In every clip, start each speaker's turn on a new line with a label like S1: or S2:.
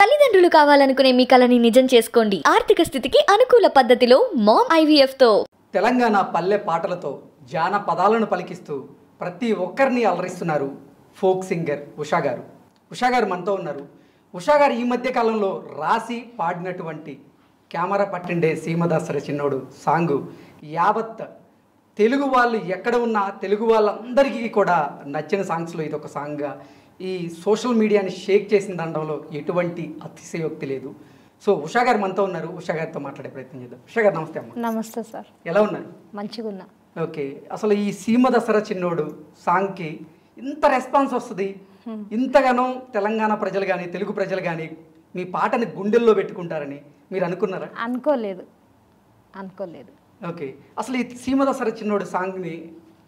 S1: తల్లిదండ్రులు కావాలనుకునే మీ కలని నిజం చేసుకోండి. ఆర్థిక స్థితికి అనుకూల పద్ధతిలో మామ్ ఐవీఎఫ్ తో.
S2: తెలంగాణ పల్లె పాటలతో జానపదాలను పలికిస్తూ ప్రతి ఒక్కరిని అలరిస్తున్నారు ఫోక్ సింగర్ ఉషా గారు. ఉషా గారు మనతో ఉన్నారు. ఉషా గారు ఈ మధ్య కాలంలో రాసి పాడినటువంటి కెమెరా పట్టిండే సీమదాసర చిన్నోడు సాంగు యావత్ తెలుగు వాళ్ళు ఎక్కడ ఉన్నా తెలుగు వాళ్ళందరికీ కూడా నచ్చిన సాంగ్స్లో ఇది ఒక సాంగ్గా ఈ సోషల్ మీడియాని షేక్ చేసిన దండంలో ఎటువంటి అతిశయోక్తి లేదు. సో ఉషా గారు మనతో ఉన్నారు. ఉషా గారితో మాట్లాడే ప్రయత్నం చేద్దాం. ఉషా గారు నమస్తే అమ్మ.
S3: నమస్తే సార్.
S2: ఎలా ఉన్నారు?
S3: మంచిగా ఉన్నా.
S2: ఓకే, అసలు ఈ సీమ దసరా చిన్నోడు సాంగ్కి ఇంత రెస్పాన్స్ వస్తుంది, ఇంతగానో తెలంగాణ ప్రజలు కానీ తెలుగు ప్రజలు కానీ మీ పాటని గుండెల్లో పెట్టుకుంటారని మీరు అనుకున్నారా?
S3: అనుకోలేదు.
S2: ఓకే, అసలు ఈ సీమ దసరా చిన్నోడు సాంగ్ని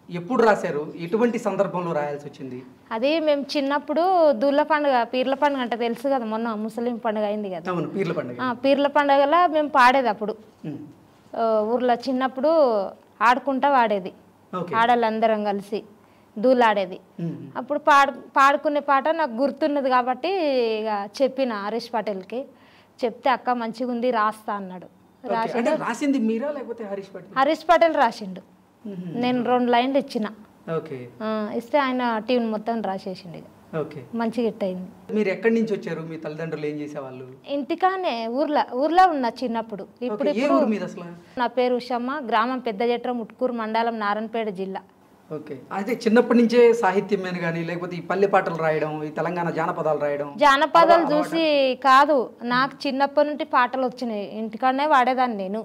S2: ఎప్పుడు రాశారు? ఎటువంటి సందర్భంలో రాయాల్సి వచ్చింది?
S3: అది మేము చిన్నప్పుడు దూళ్ళ పండుగ, పీర్ల పండుగ అంటే తెలుసు కదా, మొన్న ముస్లిం పండుగ అయింది కదా.
S2: అవును, పీర్ల పండుగ.
S3: పీర్ల పండుగలో మేము పాడేది అప్పుడు ఊర్లో చిన్నప్పుడు ఆడుకుంటా వాడేది. ఆడలందరం కలిసి దూలాడేది. అప్పుడు పాడుకునే పాట నాకు గుర్తున్నది కాబట్టి ఇక చెప్పిన హరీష్ పటేల్కి చెప్తే, అక్క మంచిగా ఉంది రాస్తా అన్నాడు.
S2: రాసింది మీరా లేకపోతే హరీష్ పటేల్?
S3: హరీష్ పటేల్ రాసిండు. నేను 2 లైన్లు ఇచ్చిన. ఇస్తే ఆయన ట్యూన్ మొత్తం రాసేసిండు. మంచిగా హిట్ అయింది.
S2: మీరు ఎక్కడి నుంచి వచ్చారు? మీ తల్లిదండ్రులు ఏం చేసేవాళ్ళు?
S3: ఇంటికానే ఊర్లో ఉన్నా చిన్నప్పుడు. ఇప్పుడు నా పేరు ఉషమ్మ, గ్రామం పెద్ద జట్రం, ఉట్కూరు మండలం, నారాయణపేట జిల్లా.
S2: ఓకే, అయితే చిన్నప్పటి నుంచే సాహిత్యం మీద కానీ లేకపోతే ఈ పల్లె పాటలు రాయడం, ఈ తెలంగాణ జానపదాలు రాయడం?
S3: జానపదాలు చూసి కాదు, నాకు చిన్నప్పటి నుండి పాటలు వచ్చినాయి. ఇంటికాడనే వాడేదాన్ని నేను.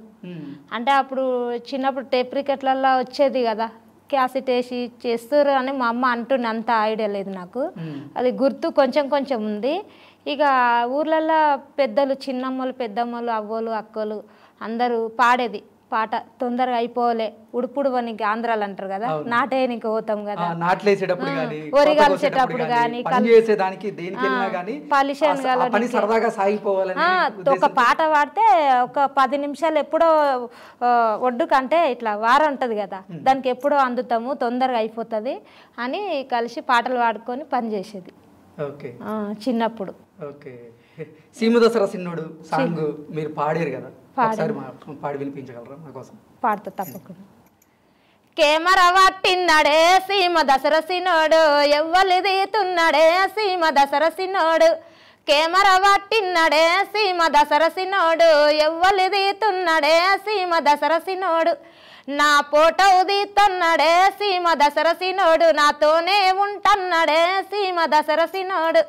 S3: అంటే అప్పుడు చిన్నప్పుడు టేప్ రికెట్లలో వచ్చేది కదా, క్యాసెట్ వేసి చేస్తారు అని మా అమ్మ అంటుండే. అంత ఐడియా లేదు నాకు, అది గుర్తు కొంచెం కొంచెం ఉంది. ఇక ఊర్లలో పెద్దలు, చిన్నమ్మలు, పెద్దమ్మలు, అవ్వలు, అక్కలు అందరూ పాడేది పాట. తొందరగా అయిపోలే ఉడుపుడు అని ఆంధ్రాలు అంటారు కదా, నాటేనికి పోతాం కదా, ఒరిగాల్సేటప్పుడు కానీ ఒక పాట పాడితే ఒక 10 నిమిషాలు ఎప్పుడో ఒడ్డు కంటే ఇట్లా వారం ఉంటది కదా, దానికి ఎప్పుడో అందుతాము, తొందరగా అయిపోతుంది అని కలిసి పాటలు పాడుకొని పని చేసేది చిన్నప్పుడు.
S2: సీమ దసరా చిన్నోడు సాంగ్ మీరు పాడారు కదా, ఒకసారి పాడి వినిపించగలరా మా కోసం?
S3: పాడతా తప్పకుండా. కెమెరా పట్టిన్నాడే సీమ దసరా సినోడు, ఎవ్వలు తీతున్నాడే సీమ దసరా సినోడు. కెమెరా పట్టిన్నాడే సీమ దసరా సినోడు, ఎవ్వలు తీతున్నాడే సీమ దసరా సినోడు. నా ఫోటో తీస్తున్నాడే సీమ దసరా సినోడు, నాతోనే ఉంటన్నాడే సీమ దసరా సినోడు.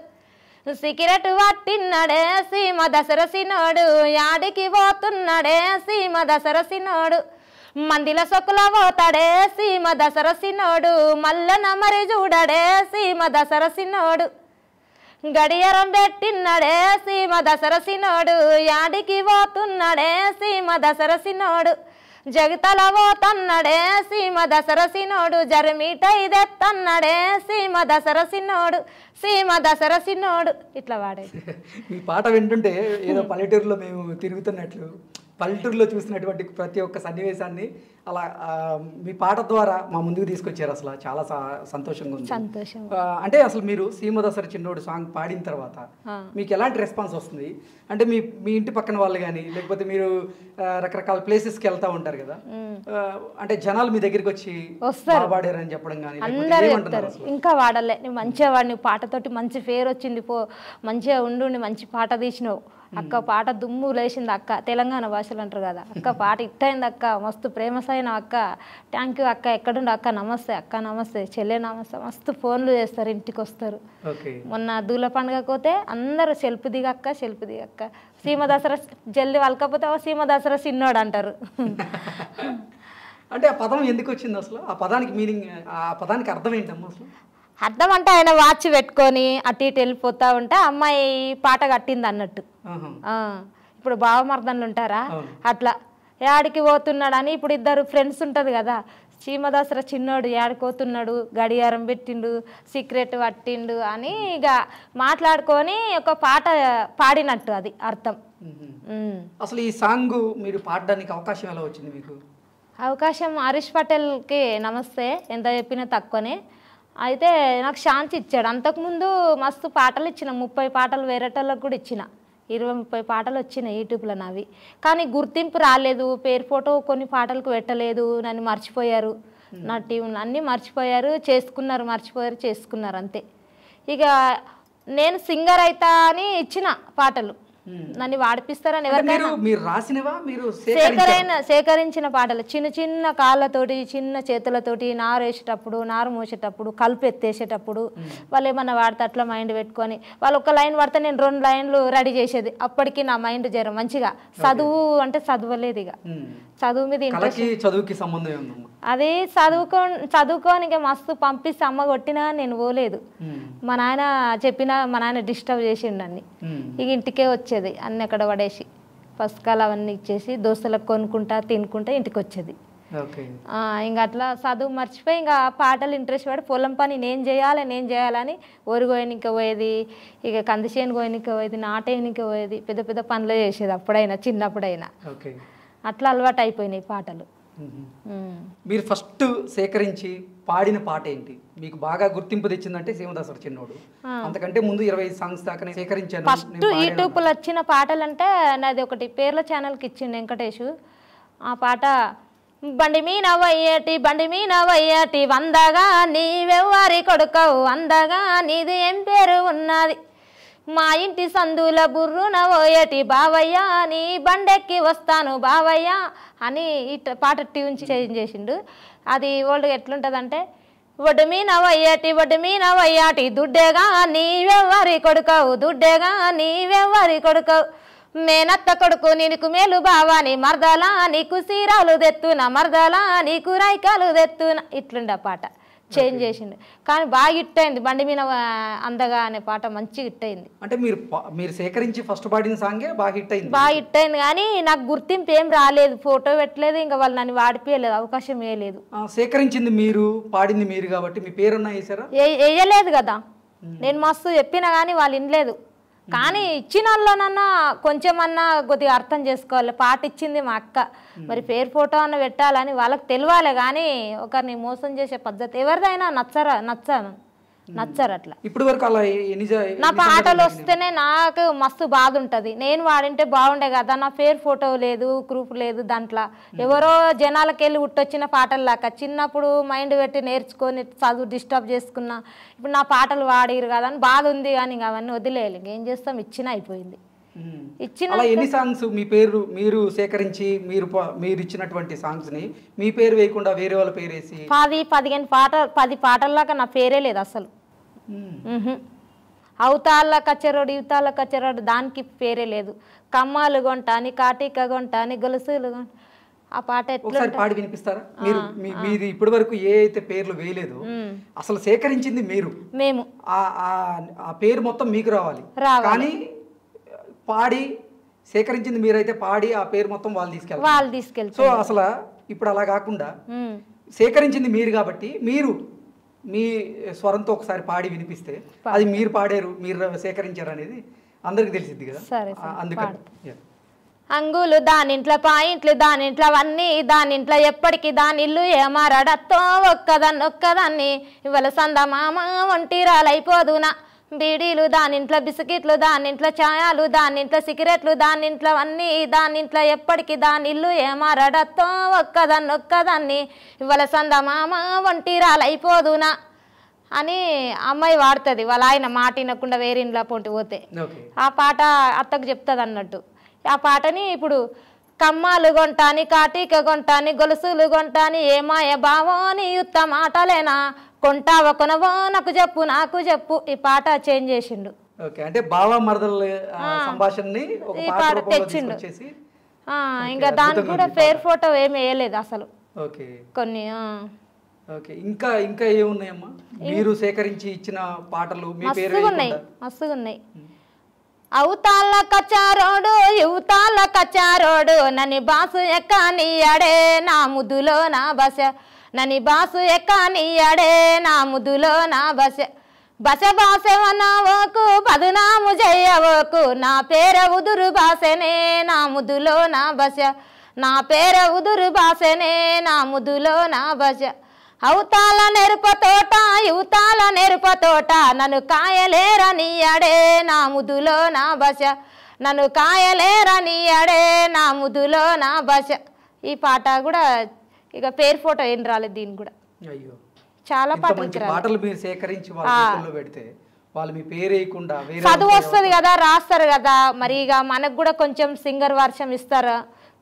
S3: సిగరెట్ పట్టిన్నాడే సీమ దసరా సినోడు, యాడికి పోతున్నాడే సీమ దసరా సినోడు. మందిల సొక్కుల పోతాడే సీమ దసరా సినోడు, మల్లన మరి చూడడే సీమ దసరా సినోడు. గడియారం పెట్టిన్నాడే సీమ దసరా సినోడు, యాడికి పోతున్నాడే సీమ దసరా సినోడు. జగితల పోతన్నాడే సీమ దసరా సినోడు, జరమీటై తెత్తన్నాడే సీమ దసరా సినోడు, సీమ దసరా సినోడు. ఇట్లా వాడేది.
S2: మీ పాట వింటుంటే ఏదో పల్లెటూరులో మేము తిరుగుతున్నట్లు, పల్లెటూరులో చూసినటువంటి ప్రతి ఒక్క సన్నివేశాన్ని అలా మీ పాట ద్వారా మా ముందుకు తీసుకొచ్చారు. అసలు చాలా సంతోషంగా ఉంది. అంటే అసలు మీరు సీమ దసరా చిన్నోడు సాంగ్ పాడిన తర్వాత మీకు ఎలాంటి రెస్పాన్స్ వస్తుంది? అంటే మీ ఇంటి పక్కన వాళ్ళు కానీ లేకపోతే మీరు రకరకాల ప్లేసెస్కి వెళ్తా ఉంటారు కదా, అంటే జనాలు మీ దగ్గరికి వచ్చి పాడారని చెప్పడం కానీ?
S3: ఇంకా వాడలే, నువ్వు మంచిగా వాడిని, పాటతోటి మంచి పేరు వచ్చింది, మంచిగా ఉండి మంచి పాట తీసినావు అక్క, పాట దుమ్ము లేచింది అక్క, తెలంగాణ భాషలు అంటారు కదా, అక్క పాట ఇట్టయింది అక్క, మస్తు ప్రేమసైన అక్క, థ్యాంక్ యూ అక్క, ఎక్కడుండి అక్క, నమస్తే అక్క, నమస్తే చెల్లె, నమస్తే, మస్తు ఫోన్లు చేస్తారు, ఇంటికి వస్తారు. మొన్న దూల పండుగకు పోతే అందరూ సెల్ఫ్ దిగక్క, సెల్ఫ్ దిగక్క, సీమ దసరా జల్ది వాళ్ళకపోతే సీమ దసరా సిన్నోడు అంటారు.
S2: అంటే ఆ పదం ఎందుకు వచ్చింది అసలు? ఆ పదానికి మీనింగ్, ఆ పదానికి అర్థం ఏంటమ్మా అసలు?
S3: అర్థం అంటే ఆయన వాచ్ పెట్టుకొని అటు ఇటు వెళ్ళిపోతా ఉంటే అమ్మాయి పాట కట్టింది అన్నట్టు. ఇప్పుడు బావమర్దన్లు ఉంటారా, అట్లా యాడికి పోతున్నాడు అని ఇప్పుడు ఇద్దరు ఫ్రెండ్స్ ఉంటుంది కదా, సీమ దసరా చిన్నోడు యాడిపోతున్నాడు, గడియారం పెట్టిండు, సీక్రెట్ పట్టిండు అని ఇక మాట్లాడుకొని ఒక పాట పాడినట్టు అది అర్థం.
S2: అసలు ఈ సాంగ్ మీరు పాడడానికి అవకాశం ఎలా వచ్చింది మీకు?
S3: అవకాశం హరీష్ పటేల్కి నమస్తే, ఎంత చెప్పినా తక్కువనే. అయితే నాకు ఛాన్స్ ఇచ్చాడు. అంతకుముందు మస్తు పాటలు ఇచ్చిన, 30 పాటలు వేరేటోళ్ళకి కూడా ఇచ్చిన, 20-30 పాటలు వచ్చినాయి యూట్యూబ్లో నావి. కానీ గుర్తింపు రాలేదు, పేరు ఫోటో కొన్ని పాటలకు పెట్టలేదు, నన్ను మర్చిపోయారు, నా టీం అన్నీ మర్చిపోయారు, చేసుకున్నారు అంతే. ఇక నేను సింగర్ అవుతా అని ఇచ్చిన పాటలు, నన్ను వాడిపిస్తారని ఎవరికైనా.
S2: మీరు రాసినవా, మీరు
S3: సేకరించిన పాటలు చిన్న చిన్న కాళ్ళతోటి, చిన్న చేతులతోటి, నారు వేసేటప్పుడు, నారు మోసేటప్పుడు, కలుపు ఎత్తేసేటప్పుడు వాళ్ళు ఏమన్నా వాడితే అట్లా మైండ్ పెట్టుకొని, వాళ్ళు ఒక లైన్ పడితే నేను 2 లైన్లు రెడీ చేసేది. అప్పటికి నా మైండ్ జరం మంచిగా, చదువు అంటే చదవలేదు, ఇక చదువు మీద ఇంట్రెస్ట్.
S2: చదువుకి సంబంధం
S3: అది చదువుకోనికి మస్తు పంపిస్తే అమ్మ కొట్టినా నేను పోలేదు. మా నాయన డిస్టర్బ్ చేసిండు అన్ని. ఇక ఇంటికే వచ్చేది, అన్ని అక్కడ పడేసి పుస్తకాలు అవన్నీ ఇచ్చేసి దోస్తులకు కొనుక్కుంటా తినుకుంటా ఇంటికి వచ్చేది. ఇంకా అట్లా చదువు మర్చిపోయి ఇంకా పాటలు ఇంట్రెస్ట్ పడి పొలం పని నేను చేయాలని ఒరి కోయనిక పోయేది, ఇక కందిచేను కోయనిక పోయేది, నాటేనిక పోయేది, పెద్ద పెద్ద పనులు చేసేది అప్పుడైనా, చిన్నప్పుడైనా. అట్లా అలవాటు అయిపోయినాయి పాటలు.
S2: మీరు ఫస్ట్ సేకరించి పాడిన పాట ఏంటి, మీకు బాగా గుర్తింపు తెచ్చిందంటే సీమదాసుడు చిన్నోడు, అంతకంటే ముందు 25 సాంగ్స్ దాకా సేకరించాను.
S3: ఫస్ట్ యూట్యూబ్లో వచ్చిన పాటలు అంటే నాది ఒకటి పేర్ల ఛానల్కి ఇచ్చిండు వెంకటేష్. ఆ పాట బండి మీద వయ్యేటి వందగా నీవెవ్వరి కొడుకవు, అందగా నీది ఏం పేరు ఉన్నది, మా ఇంటి సందుల బుర్రున పోయేటి బావయ్య, నీ బండెక్కి వస్తాను బావయ్య అని ఈ పాట ట్యూన్ చేంజ్ చేసిండు. అది ఓల్డ్గా ఎట్లుంటుందంటే, ఒడ్డు మీద వయ్యాటి దుడ్డేగా నీవెవ్వరి కొడుకవు, మేనత్త కొడుకు నీకు మేలు బావాని మరదలా, నీకు సీరాలు తెత్తున మరదలా, నీకు రైకాలు తెత్తున, ఇట్లుండే పాట చేంజ్ చేసిండు. కానీ బాగా హిట్ అయింది, బండి మీద అందగా అనే పాట మంచి హిట్ అయింది.
S2: అంటే మీరు సేకరించి ఫస్ట్ పాడిన సాంగే బాగా హిట్
S3: అయింది కానీ నాకు గుర్తింపు ఏం రాలేదు, ఫోటో పెట్టలేదు, ఇంకా వాళ్ళు నన్ను వాడిపోయలేదు, అవకాశం వేయలేదు.
S2: సేకరించింది మీరు, పాడింది మీరు కాబట్టి మీ పేరున్నా వేసారా?
S3: వేయలేదు కదా, నేను మస్తు చెప్పినా కానీ వాళ్ళు వినలేదు. కానీ ఇచ్చిన వాళ్ళనన్నా కొంచెమన్నా కొద్దిగా అర్థం చేసుకోవాలి, పాట ఇచ్చింది మా అక్క, మరి పేరు ఫోటో అన్న పెట్టాలని వాళ్ళకి తెలియాలి. కానీ ఒకరిని మోసం చేసే పద్ధతి ఎవరిదైనా నచ్చరు అట్లా.
S2: ఇప్పుడు వరకు అలా
S3: నా పాటలు వస్తేనే నాకు మస్తు బాధ ఉంటుంది, నేను వాడింటే బాగుండే కదా, నా పేరు ఫోటో లేదు, గ్రూప్ లేదు దాంట్లో, ఎవరో జనాలకి వెళ్ళి ఉట్టొచ్చిన పాటల్లాక చిన్నప్పుడు మైండ్ పెట్టి నేర్చుకొని చదువు డిస్టర్బ్ చేసుకున్నా, ఇప్పుడు నా పాటలు వాడిరు కదా అని బాధ ఉంది. కానీ ఇంక అవన్నీ వదిలేయాలి, ఇంకేం చేస్తాం, అయిపోయింది.
S2: ఎన్ని సాంగ్స్ మీ పేరు మీరు సేకరించి మీరు ఇచ్చినటువంటి సాంగ్స్ ని మీ పేరు వేయకుండా వేరే వాళ్ళ పేరు వేసి
S3: 10 పాటల్లాగా నా పేరే లేదు అసలు. అవతాళ్ళ కచ్చరోడు ఇవతాళ్ళ కచ్చరోడు దానికి పేరే లేదు. కమ్మాలు కొంటాని, కాటిక కొంటాని, గొలుసులు ఆ పాట
S2: ఎట్లా పాడి వినిపిస్తారా? మీరు మీది ఇప్పటి వరకు ఏ అయితే పేర్లు వేయలేదు, అసలు సేకరించింది మేము, ఆ పేరు మొత్తం మీకు రావాలి. కానీ పాడి సేకరించింది మీరైతే పాడి ఆ పేరు మొత్తం వాళ్ళు తీసుకెళ్తారు. సో అసలు ఇప్పుడు అలా కాకుండా సేకరించింది మీరు కాబట్టి మీరు మీ స్వరంతో ఒకసారి పాడి వినిపిస్తే అది మీరు పాడారు, మీరు సేకరించారు అనేది అందరికి తెలిసింది కదా. అందుకని
S3: అంగులు దానింట్లో పాయింట్లు దానింట్లో అవన్నీ దానింట్లో ఎప్పటికీ దానిల్లు ఏమారడత్తో ఒక్కదాన్ని ఇవాళ సందమామ ఒంటిరాలైపోదునా, బీడీలు దానింట్లో బిస్కెట్లు దానింట్లో ఛాయాలు దానింట్లో సిగరెట్లు దానింట్లో అన్నీ దానింట్లో ఎప్పటికీ దానిల్లు ఏమారడత్తో ఒక్కదాన్ని ఇవాళ సందమామ ఒంటిరాలైపోదునా అని అమ్మాయి వాడుతుంది. వాళ్ళ ఆయన మాట వినకుండా వేరే ఇంట్లో పొంటి పోతే ఆ పాట అత్తకు చెప్తుంది అన్నట్టు. ఆ పాటని ఇప్పుడు కమ్మాలు కొంటాని, కాటిక కొంటాని, గొలుసులు కొంటాని, ఏమాయ బావో నీ యుత్త మాటలేనా, కొంటావ కొనవో నాకు చెప్పు ఈ పాట చేంజ్ చేసిండు.
S2: అంటే బావ మరదల సంభాషణని
S3: ఈ పాట తెచ్చిండు. ఇంకా దానికి కూడా పేరు ఫోటో ఏమి వేయలేదు అసలు. కొన్ని
S2: ఇంకా ఏమున్నాయమ్మా మీరు సేకరించి ఇచ్చిన పాటలు?
S3: మస్తుగా ఉన్నాయి. అవుతాళ్ళ కచ్చారోడు యువతాళ్ళ కచ్చారోడు నని బాసు ఎక్కనియడే నా ముద్దులో నా బస, నని బాసు ఎక్కనియడే నా ముద్దులో నా బస, బాసెవనవోకు బదునాము చెయ్యవోకు, నా పేర ఉదురు బాసెనే నా ముద్దులో నా బస, నా పేర ఉదురు బాసెనే నా ముద్దులో నా బస, అవుతాల నెరుప తోట యువతాల నెరుప తోట నన్ను కాయలేరనియడే నా ముదులో నా బస నన్ను కాయలేరనియడే నా ముదులో నా బస. ఈ పాట కూడా ఇక పేరు ఫోటో ఏం రాలేదు దీనికి కూడా.
S2: అయ్యో
S3: చాలా
S2: పాటలు మీరు సేకరించి వాళ్ళ పెడితే వాళ్ళు మీ పేరు వేయకుండా
S3: చదువు వస్తుంది కదా, రాస్తారు కదా, మరి ఇక మనకు కూడా కొంచెం సింగర్ వర్షం ఇస్తారు.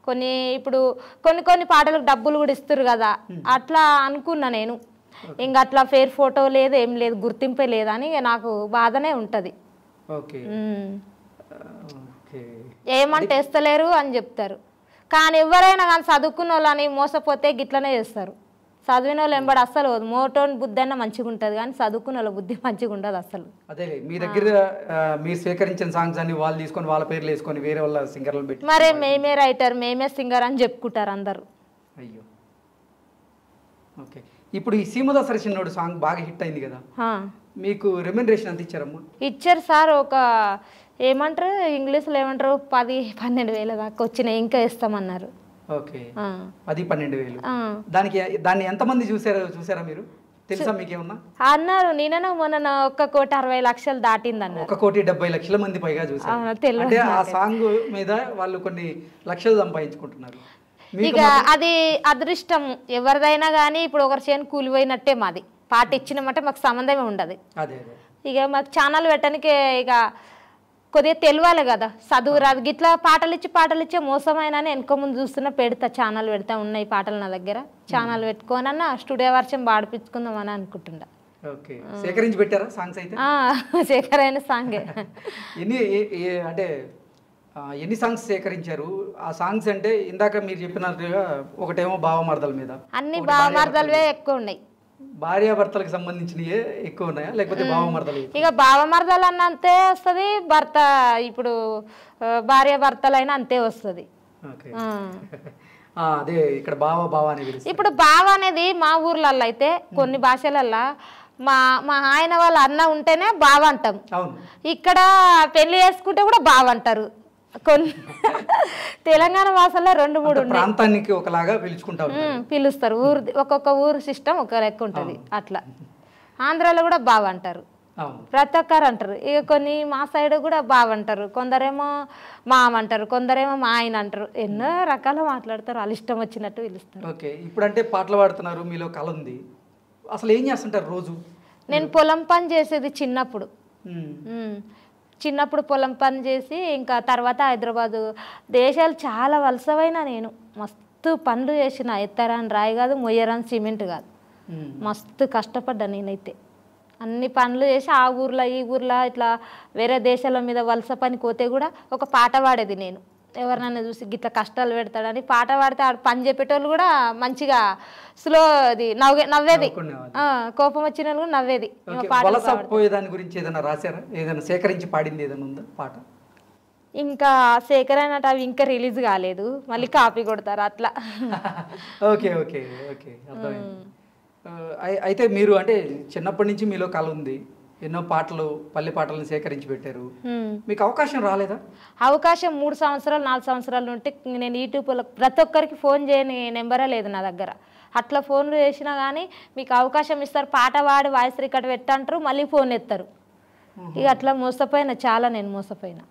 S3: కొన్ని ఇప్పుడు కొన్ని పాటలకు డబ్బులు కూడా ఇస్తారు కదా, అట్లా అనుకున్నా నేను. ఇంకా అట్లా పేరు ఫోటో లేదు, ఏం లేదు, గుర్తింపే లేదని నాకు బాధనే ఉంటుంది. ఏమంటే వేస్తలేరు అని చెప్తారు, కానీ ఎవరైనా కానీ చదువుకున్న వాళ్ళని మోసపోతే గిట్లనే చేస్తారు. చదివిన వాళ్ళు ఎంబడి అస్సలు మోటోని బుద్ధి అన్న మంచిగా ఉంటుంది, కానీ చదువుకున్న వాళ్ళ బుద్ధి మంచిగా ఉండదు అసలు.
S2: అదే మీ దగ్గర మీరు సేకరించిన సాంగ్స్ అన్ని వాళ్ళు తీసుకొని వాళ్ళ పేర్లు వేసుకొని వేరే వాళ్ళ సింగర్లు పెట్టి
S3: మరే మేమే రైటర్ మేమే సింగర్ అని చెప్పుకుంటారు అందరు.
S2: అయ్యో ఓకే. ఇప్పుడు ఈ సీమదాసరి చిన్నోడు సాంగ్ బాగా హిట్ అయింది కదా, మీకు రెమ్యునరేషన్ ఎంత ఇచ్చారమ్మా?
S3: ఇచ్చారు సార్, ఒక ఏమంటారు ఇంగ్లీష్లో ఏమంటారు 10-12 దాకా వచ్చినాయి, ఇంకా ఇస్తామన్నారు.
S2: ఓకే 10-12,000. దాన్ని ఎంతమంది చూసారా మీరు, తెలుసా మీకేమన్నా?
S3: అన్నారు నేనైనా మొన్న 1,60,00,000 దాటింది అన్నారు.
S2: 1,70,00,000 మంది పైగా చూసారు. అంటే ఆ సాంగ్ మీద వాళ్ళు కొన్ని లక్షలు సంపాదించుకుంటున్నారు.
S3: ఇక అది అదృష్టం ఎవరిదైనా కానీ. ఇప్పుడు ఒకరి చేను కూలిపోయినట్టే మాది, పాట ఇచ్చినమంటే మాకు సంబంధమే ఉండదు. ఇక మాకు ఛానల్ పెట్టడానికి ఇక కొద్దిగా తెలియాలి కదా, చదువు రాదు, గిట్లా పాటలు ఇచ్చే మోసమైన వెనక ముందు చూస్తున్నా పెడతా, ఛానల్ పెడతా, ఉన్నాయి పాటలు నా దగ్గర, ఛానల్ పెట్టుకోనన్నా స్టూడియో వర్షం పాడిపించుకుందాం అని అనుకుంటుండా.
S2: సేకరించి పెట్టారా సాంగ్స్? అయితే
S3: సేకరైన సాంగే.
S2: అంటే ఎన్ని సాంగ్స్ సేకరించారు? ఆ సాంగ్స్ అంటే ఇందాక మీరు చెప్పినట్టుగా ఒకటేమో భావమర్దల మీద,
S3: అన్ని భావమర్దలవే ఎక్కువ ఉన్నాయి.
S2: భార్యాభర్తలకు సంబంధించినవి ఎక్కువ ఉన్నాయా లేకపోతే భావమర్దలు?
S3: ఇక భావమర్దలు అన్న అంతే వస్తుంది, భర్త ఇప్పుడు భార్యాభర్తలైనా అంతే వస్తుంది.
S2: అదే ఇక్కడ బావ అనేది.
S3: ఇప్పుడు బావ అనేది మా ఊర్లలో అయితే కొన్ని భాషలల్లో మా ఆయన వాళ్ళ అన్న ఉంటేనే బావ అంటాం, ఇక్కడ పెళ్లి చేసుకుంటే కూడా బావ అంటారు. కొన్ని తెలంగాణ భాషల్లో 2-3
S2: ప్రాంతానికి ఒకలాగా
S3: పిలుస్తారు. ఒక్కొక్క ఊరు సిస్టమ్ ఒక లెక్క ఉంటుంది. అట్లా ఆంధ్రాలో కూడా బావ అంటారు, ప్రతి ఒక్కరు అంటారు. ఇక కొన్ని మా సైడ్ కూడా బావ అంటారు, కొందరేమో మామ అంటారు, కొందరేమో మా ఆయన అంటారు. ఎన్నో రకాలు మాట్లాడతారు, వాళ్ళు ఇష్టం వచ్చినట్టు పిలుస్తారు.
S2: ఓకే. ఇప్పుడు అంటే పాటలు పాడుతున్నారు, మీలో కళ ఉంది, అసలు ఏం చేస్తుంటారు రోజు?
S3: నేను పొలం పని చేసేది చిన్నప్పుడు పొలం పని చేసి ఇంకా తర్వాత హైదరాబాదు దేశాలు చాలా వలసవైనా నేను మస్తు పనులు చేసిన, ఎత్తరాని రాయి కాదు, మొయ్యరాని సిమెంట్ కాదు, మస్తు కష్టపడ్డా నేనైతే. అన్ని పనులు చేసి ఆ ఊర్లో ఈ ఊర్లో ఇట్లా వేరే దేశాల మీద వలస పని పోతే కూడా ఒక పాట పాడేది నేను. ఎవరినైనా చూసి గిట్లా కష్టాలు పెడతాడని పాట పాడితే ఆడు పని చెప్పేటోళ్ళు కూడా మంచిగా స్లో అది నవ్వేది, కోపం వచ్చిన వాళ్ళు కూడా నవ్వేది.
S2: దాని గురించి ఏదైనా రాశారా? ఏదైనా సేకరించి పాడింది ఏదైనా ఉందా పాట?
S3: ఇంకా సేకరణ అవి ఇంకా రిలీజ్ కాలేదు, మళ్ళీ కాపీ కొడతారు అట్లా.
S2: ఓకే ఓకే ఓకే అయితే మీరు అంటే చిన్నప్పటి నుంచి మీలో కళ ఉంది, ఎన్నో పాటలు పల్లె పాటలను సేకరించి పెట్టారు, మీకు అవకాశం రాలేదా?
S3: అవకాశం 3 సంవత్సరాలు 4 సంవత్సరాలు ఉంటే నేను యూట్యూబ్లో ప్రతి ఒక్కరికి ఫోన్ చేయని నెంబరే లేదు నా దగ్గర. అట్లా ఫోన్లు చేసినా కానీ మీకు అవకాశం ఇస్తారు, పాట పాడి వాయిస్ రికార్డ్ పెట్టంటారు, మళ్ళీ ఫోన్ ఎత్తారు. ఇక అట్లా మోసపోయినా, చాలా నేను మోసపోయినా.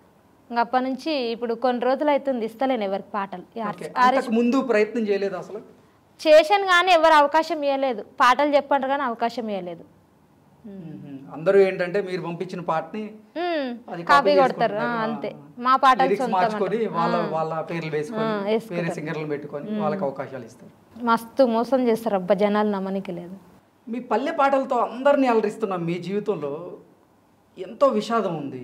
S3: ఇంకా అప్పటి నుంచి ఇప్పుడు కొన్ని రోజులు అవుతుంది ఇస్తలేను ఎవరికి పాటలు.
S2: ముందు ప్రయత్నం చేయలేదు అసలు?
S3: చేశాను కానీ ఎవరు అవకాశం ఇవ్వలేదు, పాటలు చెప్పంటారు కానీ అవకాశం ఇవ్వలేదు.
S2: అందరూ ఏంటంటే మీరు పంపించిన పాటని
S3: కాపీ కొడతారు అంతే. మా పాటలు
S2: మార్చుకొని వాళ్ళ పేర్లు వేసుకొని వేరే సింగర్లను పెట్టుకొని వాళ్ళకి అవకాశాలు ఇస్తారు.
S3: మస్తు మోసం చేస్తారు అబ్బా, జనాలు నమ్మనికి లేదు.
S2: మీ పల్లె పాటలతో అందరినీ అలరిస్తున్నాం, మీ జీవితంలో ఎంతో విషాదం ఉంది.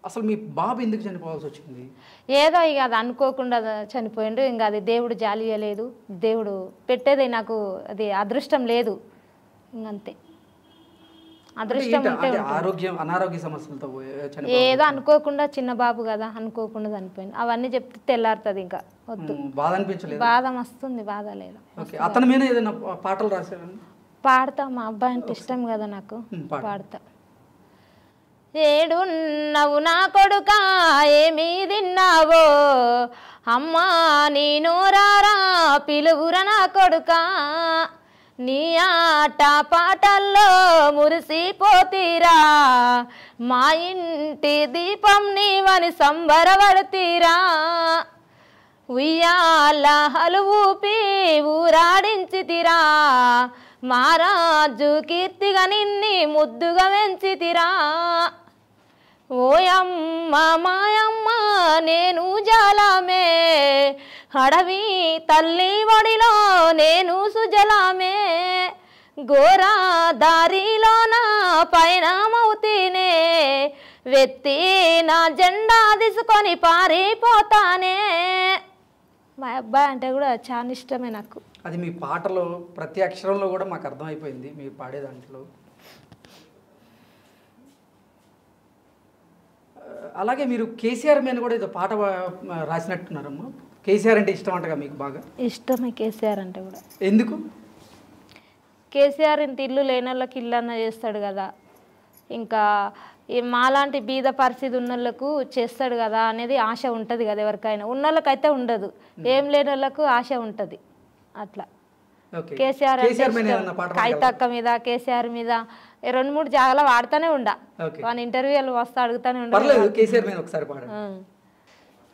S2: అసలు మీ బాబు ఎందుకు చనిపోవాల్సి వచ్చింది?
S3: ఏదో ఇక అది అనుకోకుండా చనిపోయిండు, ఇంకా అది దేవుడు జాలి ఇవ్వలేదు, దేవుడు పెట్టేది నాకు అది అదృష్టం లేదు, ఇంకంతే. అదృష్టం ఉంటే
S2: అనారోగ్య సమస్యలతో
S3: ఏదో అనుకోకుండా, చిన్న బాబు కదా అనుకోకుండా చనిపోయింది. అవన్నీ చెప్తే తెల్లారుతుంది, ఇంకా వద్దు.
S2: బాధ అనిపించలేదు?
S3: బాధ మస్తుంది, బాధ లేదు.
S2: అతని మీద ఏదైనా పాటలు రాశారు?
S3: పాడతా, మా అబ్బాయి అంటే ఇష్టం కదా నాకు, పాడతా. ఏడున్నవు నా కొడుకా ఏమీ తిన్నావో, అమ్మా నీ నోరారా పిలువుర నా కొడుకా, నీ ఆట పాటల్లో మురిసిపోతీరా మా ఇంటి దీపం నీవని సంబరపడతీరా ఉయ్యాల హలువూపి ఊరాడించితిరా మారాజు కీర్తిగా నిన్ని ముద్దుగా పెంచితిరా ఓయమ్మ మాయమ్మ నేను జాలమే అడవి తల్లి వడిలో నేను సుజలామే గోరా దారిలోన పయనమవుతీనే వెత్తి నా జెండా తీసుకొని పారిపోతానే మా అబ్బాయి అంటే కూడా చాలా ఇష్టమే నాకు.
S2: అది మీ పాటలో ప్రతి అక్షరంలో కూడా మాకు అర్థమైపోయింది మీరు పాడే దాంట్లో. అలాగే మీరు కేసీఆర్ మీద కూడా ఏదో పాట రాసినట్టున్నారమ్మా. కేసీఆర్ అంటే ఇష్టం అంటగా మీకు బాగా?
S3: ఇష్టమే కేసీఆర్ అంటే కూడా.
S2: ఎందుకు?
S3: కేసీఆర్ ఇంత ఇల్లు లేని వాళ్ళకి ఇల్లు అన్న చేస్తాడు కదా, ఇంకా మాలాంటి బీద పరిస్థితి ఉన్న వాళ్ళకు చేస్తాడు కదా అనేది ఆశ ఉంటుంది కదా ఎవరికైనా. ఉన్న వాళ్ళకైతే ఉండదు, ఏం లేని వాళ్ళకు ఆశ ఉంటుంది. అట్లా కేసీఆర్ కవితక్క మీద కేసీఆర్ మీద 2-3 జాగాలో వాడుతూనే ఉండా. వాళ్ళ ఇంటర్వ్యూలు వస్తా అడుగుతానే ఉండ.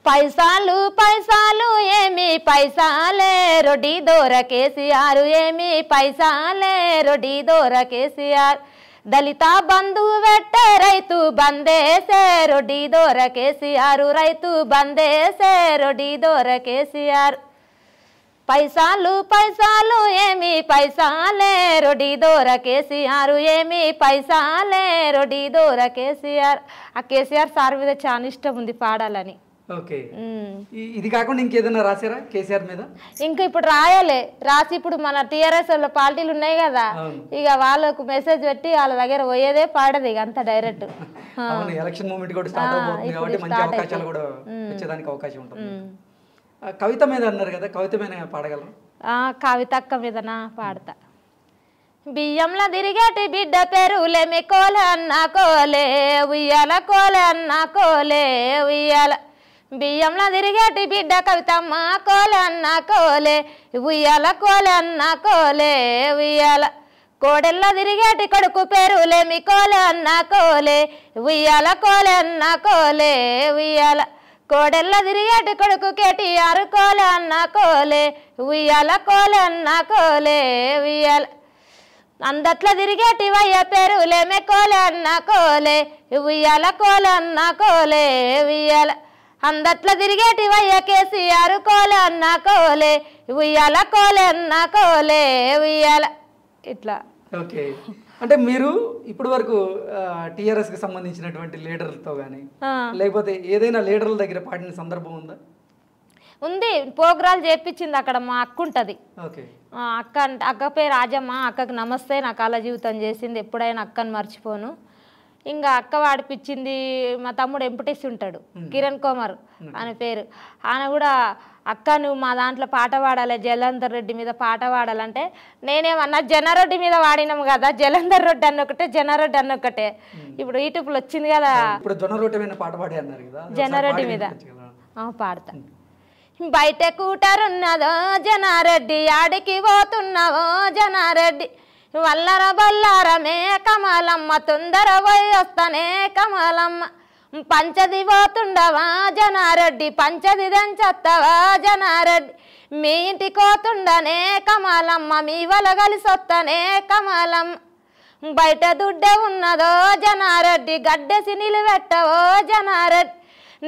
S3: పైసాలు పైసాలు ఏమి పైసాలే రొడ్డి దోర కేసీఆర్ ఏమి పైసాలే రొడ్డి దోర కేసీఆర్ దళిత బంధు పెట్టే రైతు బందేసే రొడ్డి దోర కేసీఆర్ రైతు బందేసే రొడ్డి దోర కేసీఆర్ పైసాలు పైసాలు ఏమి పైసాలే రొడ్డి దోర కేసీఆర్ ఏమి పైసాలే రొడ్డి దోర కేసీఆర్. ఆ కేసీఆర్ సార్ మీద చాలా ఇష్టం ఉంది పాడాలని.
S2: ఇది కాకుండా ఇంకేదైనా రాసారా కేసీఆర్ మీద?
S3: ఇంకా ఇప్పుడు రాయాలి, రాసి ఇప్పుడు మన టీఆర్ఎస్ వాళ్ళ పార్టీలు ఉన్నాయి కదా, ఇక వాళ్ళకు మెసేజ్ పెట్టి వాళ్ళ దగ్గర పోయేదే పాడదు ఇక అంత డైరెక్ట్.
S2: ఎలక్షన్ మూమెంట్ కూడా స్టార్ట్ అవబోతుంది కాబట్టి మంచి అవకాశాలు కూడా వచ్చేదానికి అవకాశం ఉంటుంది. కవిత మీద అన్నారు కదా, కవిత మీద పాడగలరు?
S3: కవితక్క మీదనా పాడతా. బియ్యంలో తిరిగేటి బిడ్డ పెరులేమి కోలే అన్న కోలే ఉయ్యాల కోలే అన్న కోలే ఉయ్యాల బియ్యంలో తిరిగేటి బిడ్డ కవితమ్మ కోలే అన్న కోలే ఉయ్యాల కోలే అన్న కోలే ఉయ్యాల కోడెల్లో తిరిగేటి కొడుకు పెరులేమి కోలే అన్న కోలే ఉయ్యాల కోలే అన్న కోలే ఉయ్యాల కోడెల్లో తిరిగేటి కొడుకు కేటీఆర్ కోలే అన్న కోలే ఉయ్యాల కోలే అన్న కోలే ఉయ్యాల అందట్లో తిరిగేటి వయ్య పెరులేమే కోలే అన్న కోలే ఉయ్యాల కోలే అన్న కోలే ఉయ్యాల అందట్లో తిరిగేటి వయ్య కేసీఆర్ కోలే అన్న కోలే ఉయ్యాల కోలే అన్న కోలే ఉయ్యాల. ఇట్లా.
S2: ఓకే, అంటే మీరు ఇప్పటి వరకు టీఆర్ఎస్ కి సంబంధించినటువంటి లీడర్లతో కానీ లేకపోతే ఏదైనా లీడర్ల దగ్గర పాడిన సందర్భం ఉందా?
S3: ఉంది, ప్రోగ్రాలు చేపించింది అక్కడ మా అక్క ఉంటుంది. అక్క పేరు రాజమ్మ. అక్కకు నమస్తే, నా కాల జీవితం చేసింది, ఎప్పుడైనా అక్కను మర్చిపోను. ఇంకా అక్క వాడిపించింది. మా తమ్ముడు ఎంపీటీసీ ఉంటాడు, కిరణ్ కుమార్ అని పేరు. ఆయన కూడా అక్క నువ్వు మా దాంట్లో పాట పాడాలి, జలంధర్ రెడ్డి మీద పాట పాడాలంటే నేనేమన్నా జనారెడ్డి మీద వాడినాం కదా, జలంధర్ రెడ్డి అన్నొకటే జనారెడ్డి అన్నొకటే. ఇప్పుడు యూట్యూబ్లో వచ్చింది కదా జనారెడ్డి మీద పాడతా. బయట కూటరున్నదో జనారెడ్డి ఆడికి పోతున్నావో జనారెడ్డి వల్లర బల్లారమే కమలమ్మ తొందర పోయి వస్తానే కమలమ్మ పంచది పోతుండవా జనారెడ్డి పంచది దంచత్తవా జనారెడ్డి మీ ఇంటికి పోతుండనే కమలమ్మ మీ వల కలిసి వస్తానే కమలమ్మ బయట దుడ్డే ఉన్నదో జనారెడ్డి గడ్డెసి నిలబెట్టవో జనారెడ్డి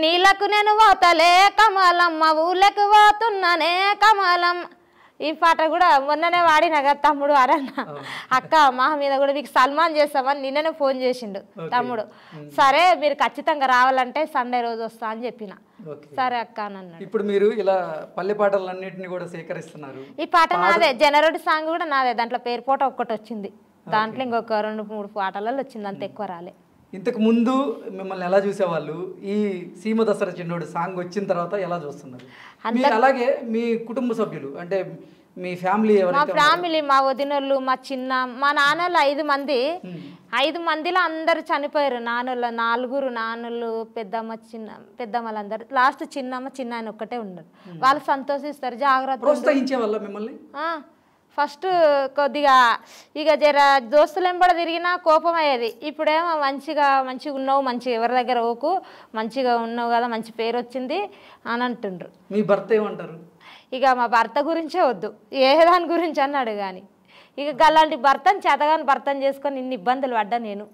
S3: నీళ్ళకు నేను పోతలే కమలమ్మ ఊళ్ళకు పోతున్నానే కమలమ్మ. ఈ పాట కూడా మొన్ననే వాడిన కదా తమ్ముడు అరన్న. అక్క మా మీద కూడా మీకు సల్మాన్ చేస్తామని నిన్ననే ఫోన్ చేసిండు తమ్ముడు. సరే మీరు ఖచ్చితంగా రావాలంటే సండే రోజు వస్తా అని చెప్పిన. సరే అక్క అని అన్నాడు.
S2: ఇప్పుడు మీరు ఇలా పల్లె పాటలన్నింటినీ కూడా సేకరిస్తున్నారు.
S3: ఈ పాట నాదే, జనరెడ్డి సాంగ్ కూడా నాదే. దాంట్లో పేరు పోట ఒక్కటి వచ్చింది, దాంట్లో ఇంకొక 2-3 పాటలలో వచ్చింది, అంత ఎక్కువ రాలే.
S2: ఇంతకు ముందు మిమ్మల్ని ఎలా చూసేవాళ్ళు, ఈ సీమ దసరా చిన్నోడు సాంగ్ వచ్చిన తర్వాత ఎలా చూస్తున్నారు? అలాగే మీ కుటుంబ సభ్యులు అంటే మీ ఫ్యామిలీ?
S3: మా ఫ్యామిలీ, మా వదినోళ్ళు, మా చిన్న, మా నాన్నలు 5 మంది. 5 మందిలో అందరు చనిపోయారు. నాన్నోళ్ళ 4 నాన్నలు, పెద్దమ్మ పెద్దమ్మలందరూ. లాస్ట్ చిన్నమ్మ చిన్న ఆయన ఒక్కటే ఉన్నారు. వాళ్ళు సంతోషిస్తారు, జాగ్రత్త.
S2: ప్రోత్సహించే వాళ్ళ మిమ్మల్ని?
S3: ఫస్ట్ కొద్దిగా ఇక జర దోస్తులు వెంబడి తిరిగినా కోపం అయ్యేది. ఇప్పుడేమో మంచిగా ఉన్నావు, మంచిగా ఎవరి దగ్గర ఓకు, మంచిగా ఉన్నావు కదా, మంచి పేరు వచ్చింది అని అంటుండ్రు.
S2: మీ భర్త ఏమంటారు?
S3: ఇక మా భర్త గురించే వద్దు, ఏ దాని గురించి అన్నాడు కానీ ఇక అలాంటి భర్తను చేతగాని భర్తను చేసుకొని ఇన్ని ఇబ్బందులు పడ్డా నేను.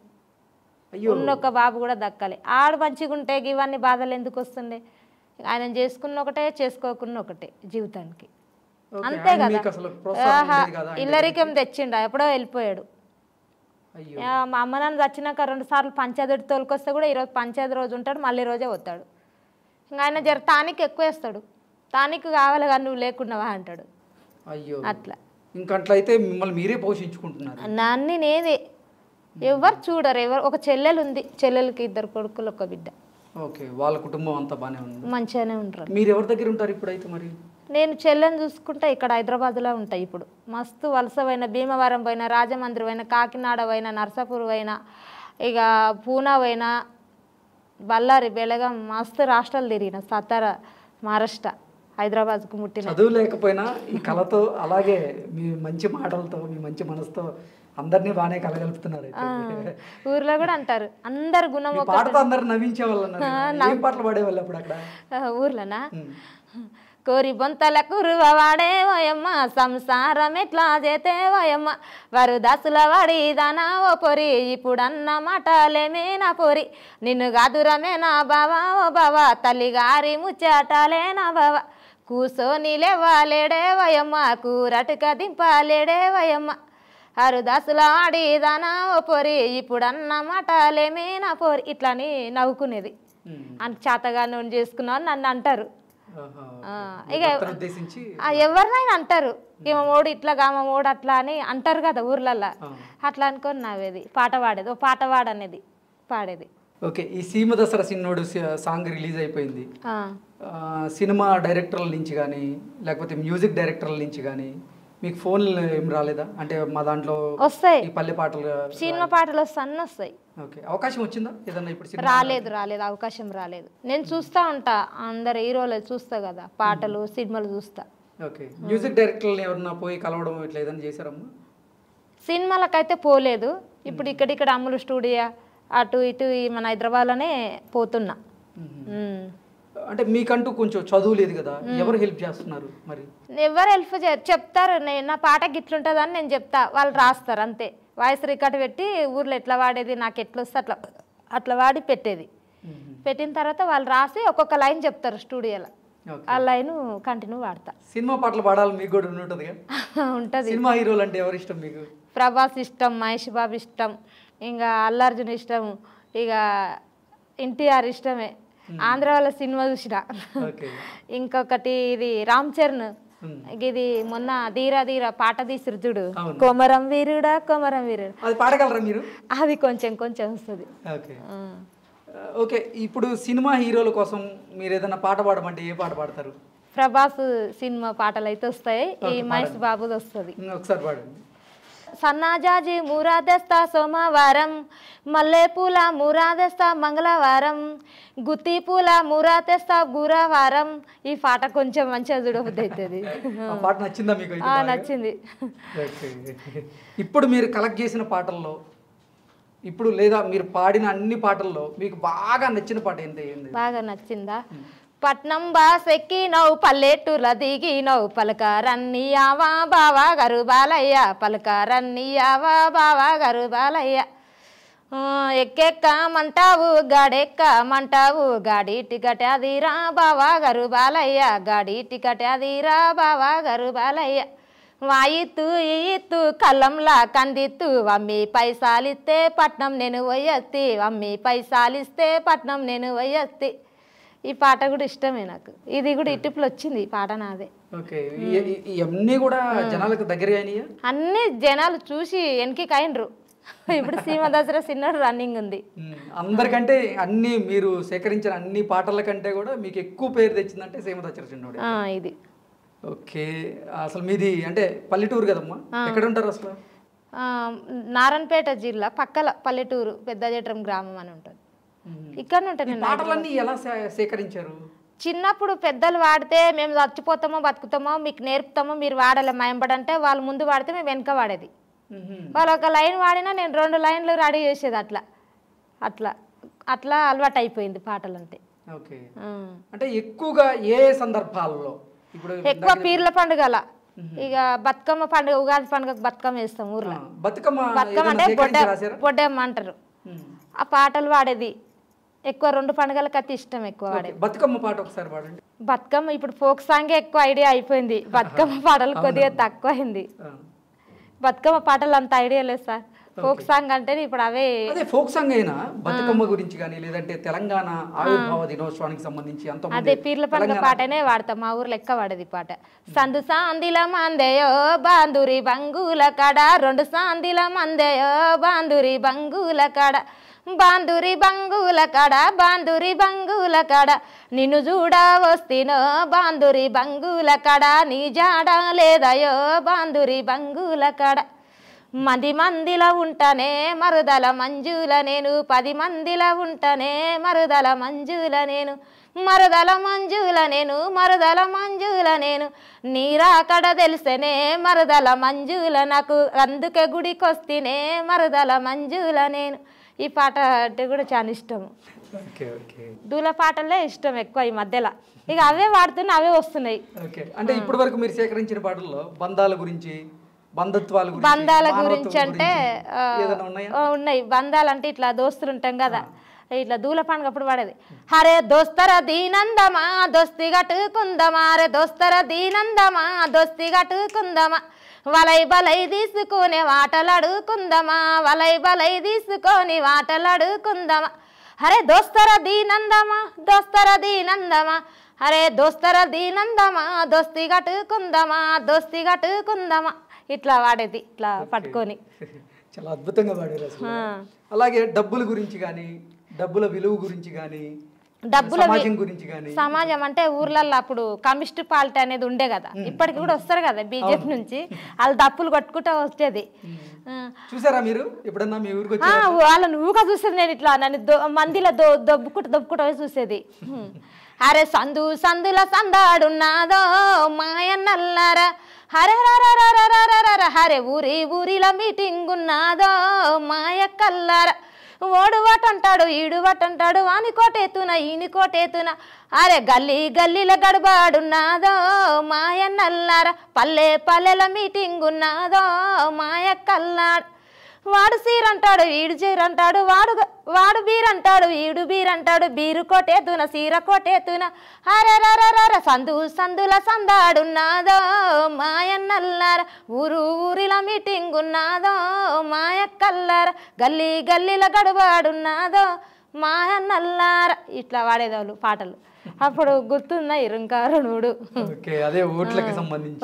S3: ఉన్నొక్క బాబు కూడా దక్కలే. ఆడు మంచిగా ఉంటే ఇవన్నీ బాధలు ఎందుకు వస్తుండే? ఆయన చేసుకున్న ఒకటే, చేసుకోకున్న ఒకటే జీవితానికి, అంతే కదా. ఇల్లరికం తెచ్చిండ, ఎప్పుడో వెళ్ళిపోయాడు. మా అమ్మ నాన్న చచ్చినాక 2 సార్లు పంచాయతీ తోలుకొస్తే కూడా ఈరోజు పంచాయతీ రోజు ఉంటాడు, మళ్ళీ రోజే పోతాడు. ఇంకా ఆయన జర తానికి ఎక్కువ వేస్తాడు, తానికి కావాలి కానీ నువ్వు లేకున్నావా అంటాడు.
S2: అయ్యో
S3: అట్లా
S2: ఇంకట్లయితే మిమ్మల్ని మీరే పోషించుకుంటున్నారు.
S3: నన్ను నేనే ఎవరు చూడరు. ఒక చెల్లెలు ఉంది, చెల్లెలకి 2 కొడుకులు 1 బిడ్డ.
S2: ఓకే, వాళ్ళ కుటుంబం అంతా బాగానే ఉంది,
S3: మంచిగానే ఉంటారు.
S2: మీరు ఎవరి దగ్గర ఉంటారు ఇప్పుడైతే? మరి
S3: నేను చెల్లెని చూసుకుంటా ఇక్కడ హైదరాబాద్లో ఉంటాయి. ఇప్పుడు మస్తు వలస పోయినా, భీమవరం పోయినా, రాజమండ్రి పోయినా, కాకినాడ పోయినా, నర్సాపూర్ పోయినా, ఇక పూనా పోయినా, బళ్ళారి, బెళగాం, మస్తు రాష్ట్రాలు తిరిగిన, సతారా, మహారాష్ట్ర, హైదరాబాద్కు ముట్టిన.
S2: చదువు లేకపోయినా ఈ కళతో, అలాగే మీ మంచి మాటలతో, మీ మంచి మనసుతో అందరినీ బాగానే కలగలుపుతున్నారు.
S3: ఊర్లో కూడా అంటారు అందరు గుణం.
S2: పాటతో అందరు నవ్వించే వాళ్ళు. ఏం పాటలు పాడేవాళ్ళు అప్పుడు అక్కడ
S3: ఊర్లోనా? కోరి బొంతల కురువవాడే వయమ్మ, సంసారం ఎట్లా చేతే వయమ్మ, వరుదాసుల వాడి దానా ఓ పొరి, ఇప్పుడన్న మాటలేమే నా పొరి, నిన్ను గాదురమే నా బావా ఓ బావా, తల్లిగారి ముచ్చాటాలే నా బావా, కూసోని లేవాలేడే వయమ్మ, కూరటుక దింపాలేడే వయమ్మ, హరుదాసుల వాడి దానా ఓ పొరి, ఇప్పుడన్న మాటలేమే నా పొరి. ఇట్లని నవ్వుకునేది. అంత చేతగా నువ్వు చేసుకున్నావు నన్ను అంటారు. ఇక ఎవరినైనా అంటారు, ఈమె మోడు ఇట్లా, గామ మోడు అట్లా అని అంటారు కదా ఊర్లల్లో. అట్లా అనుకొని నవ్వేది. పాట పాడేది, ఓ పాట పాడనేది, పాడేది.
S2: ఓకే, ఈ సీమ దసరా సిన్నోడు సాంగ్ రిలీజ్ అయిపోయింది. సినిమా డైరెక్టర్ల నుంచి కానీ, లేకపోతే మ్యూజిక్ డైరెక్టర్ల నుంచి కానీ మీకు ఫోన్లు ఏం రాలేదా? అంటే మా దాంట్లో
S3: వస్తాయి,
S2: ఈ పల్లె పాటలు,
S3: సినిమా పాటలు అన్నీ వస్తాయి.
S2: ఓకే, అవకాశం వచ్చిందా ఏదన్నా? ఇప్పుడు
S3: రాలేదు, అవకాశం రాలేదు. నేను చూస్తా ఉంటా, అందరు హీరోలు చూస్తా కదా, పాటలు సినిమాలు చూస్తా.
S2: ఓకే, మ్యూజిక్ డైరెక్టర్లు ఎవరన్నా పోయి కలవడం ఇట్లా ఏదైనా చేశారమ్మా?
S3: సినిమాలకైతే పోలేదు. ఇప్పుడు ఇక్కడ అమ్ములు స్టూడియో అటు ఇటు మన హైదరాబాద్లోనే పోతున్నా.
S2: అంటే మీకంటూ కొంచెం చదువు లేదు కదా, ఎవరు హెల్ప్ చేస్తున్నారు మరి?
S3: ఎవరు హెల్ప్ చెప్తారు, నా పాట గిట్లుంటుంది అని నేను చెప్తా, వాళ్ళు రాస్తారు అంతే. వాయిస్ రికార్డ్ పెట్టి ఊర్లో ఎట్లా వాడేది, నాకు ఎట్లా వస్తే అట్లా వాడి పెట్టేది. పెట్టిన తర్వాత వాళ్ళు రాసి ఒక్కొక్క లైన్ చెప్తారు స్టూడియోలో, ఆ లైన్ కంటిన్యూ వాడతా.
S2: సినిమా పాటలు పాడాలి మీకు కూడా ఉంటుంది ఉంటుంది. సినిమా హీరోలు అంటే ఎవరు ఇష్టం మీకు?
S3: ప్రభాస్ ఇష్టం, మహేష్ బాబు ఇష్టం, ఇంకా అల్లార్జున్ ఇష్టం, ఇక ఎన్టీఆర్ ఇష్టమే. ఆంధ్ర వాళ్ళ సినిమా చూసిన. ఇంకొకటి ఇది రామ్ చరణ్, ఇది మొన్న ధీరా ధీరా పాట తీసిరు చూడు, కొమరం వీరుడా కొమరం వీరుడు,
S2: అది పాడగలరా మీరు?
S3: అది కొంచెం వస్తుంది.
S2: ఓకే, ఇప్పుడు సినిమా హీరోల కోసం మీరు ఏదైనా పాట పాడమంటే ఏ పాట పాడతారు?
S3: ప్రభాస్ సినిమా పాటలు అయితే వస్తాయి, ఈ మహేష్ బాబుది వస్తుంది.
S2: ఒకసారి పాడండి.
S3: సన్నాజాజి మురాదెస్తా సోమవారం, మల్లె పూల మురాదెస్తా మంగళవారం, గుత్తి పూల మురాదెస్తా గురువారం. ఈ పాట కొంచెం మంచిగా చూడబుద్ధి అవుతుంది.
S2: పాట నచ్చిందా మీకు?
S3: నచ్చింది.
S2: ఇప్పుడు మీరు కలెక్ట్ చేసిన పాటల్లో, ఇప్పుడు లేదా మీరు పాడిన అన్ని పాటల్లో మీకు బాగా నచ్చిన పాట ఏంటి?
S3: బాగా నచ్చిందా? పట్నం బాస్ ఎక్కినవు, పల్లెటూర్ల దిగినవు, పలకారన్ని ఆవా బావా గరు బాలయ్య, పలకారన్ని ఆవా బావా గరు బాలయ్య, ఎక్కెక్కమంటావు గాడెక్కమంటావు, గాడి టికెట్ అదిరా బావా గరు బాలయ్య, గాడి టికెట్ అదిరా బావా గరు బాలయ్య, వాయిత్తు ఇత్తు కళ్ళంలా కందిత్తు, అమ్మి పైసాలిస్తే పట్నం నేను వయ్యత్తి, అమ్మి పైసాలిస్తే పట్నం నేను వయ్యత్తి. ఈ పాట కూడా ఇష్టమే నాకు. ఇది కూడా ఇటుపులు వచ్చింది ఈ పాట నాదే.
S2: ఇవన్నీ కూడా జనాలకు దగ్గర
S3: అన్ని జనాలు చూసి వెనక్కి కైండ్రు. ఇప్పుడు సీమ దసరా సిన్నడు రన్నింగ్ ఉంది.
S2: అందరికంటే అన్ని మీరు సేకరించిన అన్ని పాటల కంటే కూడా మీకు ఎక్కువ పేరు తెచ్చిందంటే సీమ దసరా సిన్నడు
S3: ఇది.
S2: ఓకే, అసలు మీది అంటే పల్లెటూరు కదమ్మా, ఎక్కడ ఉంటారు అసలు?
S3: నారాయణపేట జిల్లా పక్కల పల్లెటూరు, పెద్దజేట్రం గ్రామం అని ఉంటుంది. ఇక్కడ ఉంటాను.
S2: పాటలన్నీ ఎలా సేకరించారు?
S3: చిన్నప్పుడు పెద్దలు వాడితే మేము చచ్చిపోతామో బతుకుతామో మీకు నేర్పుతామో మీరు వాడాలి మైంబడంటే వాళ్ళు ముందు వాడితే మేము వెనక వాడేది. వాళ్ళు ఒక లైన్ వాడినా నేను 2 లైన్లు రెడీ చేసేది. అట్లా అట్లా అట్లా అలవాటు అయిపోయింది పాటలు అంటే.
S2: ఓకే, అంటే ఎక్కువగా ఏ సందర్భాల్లో? ఇప్పుడు
S3: ఎక్కువ పీర్ల పండుగల, ఇక బతుకమ్మ పండుగ, ఉగాది పండుగ బతుకమ్మ వేస్తాం ఊర్లో. బతుకమ్మ అంటే బొడ్డమ్మ అంటారు. ఆ పాటలు వాడేది ఎక్కువ. 2 పండుగలకు అతి ఇష్టం ఎక్కువ వాడేది.
S2: బతుకమ్మ పాట ఒకసారి పాడండి.
S3: బతుకమ్మ ఇప్పుడు ఫోక్ సాంగ్ ఎక్కువ ఐడియా అయిపోయింది. బతుకమ్మ పాటలు కొద్దిగా తక్కువ అయింది. బతుకమ్మ పాటలు అంత ఐడియా లేదు సార్. ఫోక్ సాంగ్ అంటే ఇప్పుడు అవే.
S2: అదే ఫోక్ సాంగ్ అయినా బతుకమ్మ గురించి కానీ లేదంటే తెలంగాణ ఆవిర్భావ దినోత్సవానికి సంబంధించి అంత
S3: అదే పీర్ల పండుగ పాటనే వాడతాం. మా ఊర్లో ఎక్కువ వాడేది పాట. సందు సాందిల మందేయో బాందురి బంగుల కాడ, 2 సాందిల మందేయో బాందురి బంగుల కాడ, బాందురి బంగుల కాడ, బాందురి బంగుల కాడ, నిన్ను చూడ వస్తేనో బాందురి బంగుల కాడ, నీ జాడ లేదయో బాందురి బంగుల కాడ, మందిలో ఉంటానే మరుదల మంజుల నేను, 10 మందిలో ఉంటానే మరుదల మంజుల నేను, మరుదల మంజుల నేను, మరుదల మంజుల నేను, నీరాకడ తెలిసేనే మరుదల మంజుల నాకు, అందుకే గుడికొస్తేనే మరుదల మంజుల నేను. ఈ పాట అంటే కూడా చాలా ఇష్టము. దూల పాటలే ఇష్టం ఎక్కువ ఈ మధ్యలో. ఇక అవే వాడుతున్నా అవే వస్తున్నాయి.
S2: అంటే ఇప్పటి వరకు మీరు సేకరించిన పాటల్లో బంధాల గురించి,
S3: బంధాల గురించి అంటే ఉన్నాయి. బంధాలు అంటే ఇట్లా దోస్తులు ఉంటాం కదా, ఇట్లా దూల పండుగ అప్పుడు పడేది. హరే దోస్తర దీనందమా దోస్తి గట్టుకుందమా, రే దోస్తర దీనందమా దోస్తి గట్టుకుందమా, వలై బలై తీసుకొని వాటలాడుకుందమా, వలై బలై తీసుకొని వాటలాడుకుందమా, హరే దోస్తర దీనందమా దోస్తర దీనందమా, హరే దోస్తర దీనందమా దోస్తి గట్టుకుందమా, దోస్తి గట్టుకుందమా, ఇట్లా వాడేది ఇట్లా పట్టుకొని.
S2: చాలా అద్భుతంగా వాడారు అసలు. అలాగే డబ్బుల గురించి కానీ, డబ్బుల విలువ గురించి కానీ, సమాజం గురించి కానీ.
S3: సమాజం అంటే ఊర్లలో అప్పుడు కమ్యూనిస్ట్ పార్టీ అనేది ఉండే కదా, ఇప్పటికి కూడా వస్తారు కదా బీజేపీ నుంచి, వాళ్ళు డప్పులు కొట్టుకుంటా వచ్చేది.
S2: చూసారా మీరు ఎప్పుడన్నా మీ ఊరికి?
S3: వాళ్ళని ఊగా చూసేది నేను, ఇట్లా నన్ను మందిలో దొబ్బుకుంటా చూసేది. అరే సందుల సందాడున్నాదో మాయన్నల్లారా, హరే హరే ఊరిలో మీటింగ్ ఉన్నాదో మాయక్కల్లారా, ఓడు వాటంటాడు ఈడు వాటంటాడు, వాని కోటేతున ఈని కోటేతున, అరే గల్లీల గడబాడున్నాదో మాయన్నల్లారా, పల్లెల మీటింగ్ ఉన్నాదో మాయక్కల్లాడు, వాడు సీరంటాడు ఈడు చీరంటాడు, వాడు బీరంటాడు ఈడు బీరంటాడు, బీరు కోటేతున సీర కోటేతున, అరే సందుల సందాడున్నాదో మాయన్నల్లార, ఊరిలో మీటింగ్ ఉన్నాదో మాయక్కల్లార, గల్లీల గడబాడున్నాదో మాయన్నల్లార, ఇట్లా వాడేదాళ్ళు పాటలు. అప్పుడు గుర్తున్నాయి ఇంకా 2.
S2: అదే ఓట్లకు సంబంధించి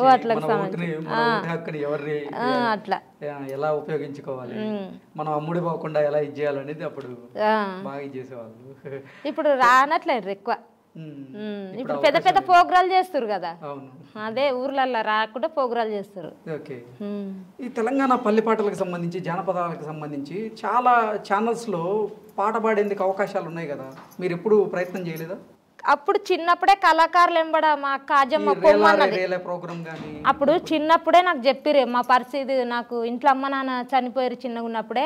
S3: అట్లా
S2: ఎలా ఉపయోగించుకోవాలి, మనం అమ్ముడు పోకుండా ఎలా ఇచ్చేయాలనేది అప్పుడు బాగా చేసేవాళ్ళు.
S3: ఇప్పుడు రానట్లేదు ఎక్కువ. ఇప్పుడు పెద్ద ప్రోగ్రాలు చేస్తారు కదా, అదే ఊర్లలో రాకుండా ప్రోగ్రాలు చేస్తారు.
S2: ఓకే, ఈ తెలంగాణ పల్లె పాటలకు సంబంధించి, జానపదాలకు సంబంధించి చాలా ఛానల్స్ లో పాట పాడేందుకు అవకాశాలు ఉన్నాయి కదా, మీరు ఎప్పుడు ప్రయత్నం చేయలేదా?
S3: అప్పుడు చిన్నప్పుడే కళాకారులు ఎంబడ మా కాజమ్మ పొమ్మన్నది. అప్పుడు చిన్నప్పుడే నాకు చెప్పిరే మా పరిస్థితి, నాకు ఇంట్లో అమ్మ నాన్న చనిపోయారు చిన్నగా ఉన్నప్పుడే,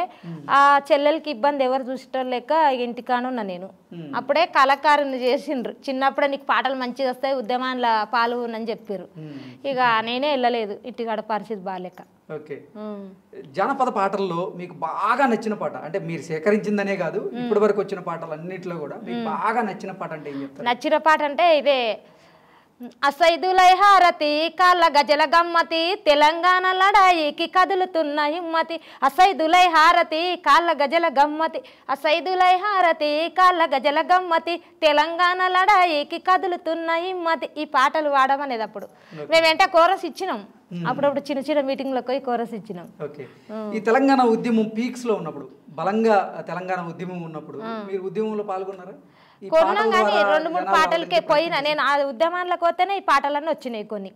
S3: ఆ చెల్లెలకి ఇబ్బంది ఎవరు చూసేటోళ్ళు లేక ఇంటికానున్నా నేను. అప్పుడే కళాకారుని చేసిండ్రు, చిన్నప్పుడే నీకు పాటలు మంచిగా వస్తాయి ఉద్యమాల్లో పాల్గొనని చెప్పారు. ఇక నేనే వెళ్ళలేదు, ఇంటికాడ పరిస్థితి బాగాలేక.
S2: ఓకే, జానపద పాటల్లో మీకు బాగా నచ్చిన పాట, అంటే మీరు సేకరించిందనే కాదు ఇప్పటి వరకు వచ్చిన పాటలు అన్నింటిలో కూడా మీకు బాగా నచ్చిన పాట అంటే ఏం చెప్తారు?
S3: నచ్చిన పాట అంటే ఇదే, అసైదులై హారతి కాళ్ళ గజల గమ్మతి, తెలంగాణ లడాయికి కదులుతున్న హిమ్మతి, అసైదులై హారతి కాళ్ళ గజల గమ్మతి, అసైదులై హారతి కాళ్ళ గజల గమ్మతి, తెలంగాణ లడాయికి కదులుతున్న హిమ్మతి. ఈ పాటలు వాడమనేది అప్పుడు మేమేంటే కోరస్ ఇచ్చినాం, అప్పుడప్పుడు చిన్న మీటింగ్లకు పోయి కోరస్ ఇచ్చినాం.
S2: ఓకే, ఈ తెలంగాణ ఉద్యమం పీక్స్ లో ఉన్నప్పుడు, బలంగా తెలంగాణ ఉద్యమం ఉన్నప్పుడు మీరు ఉద్యమంలో పాల్గొన్నారా?
S3: కొన్నాం కానీ 2-3 పాటలకే పోయినా నేను ఆ ఉద్యమాలకు పోతేనే ఈ పాటలన్నీ వచ్చినాయి కొన్ని.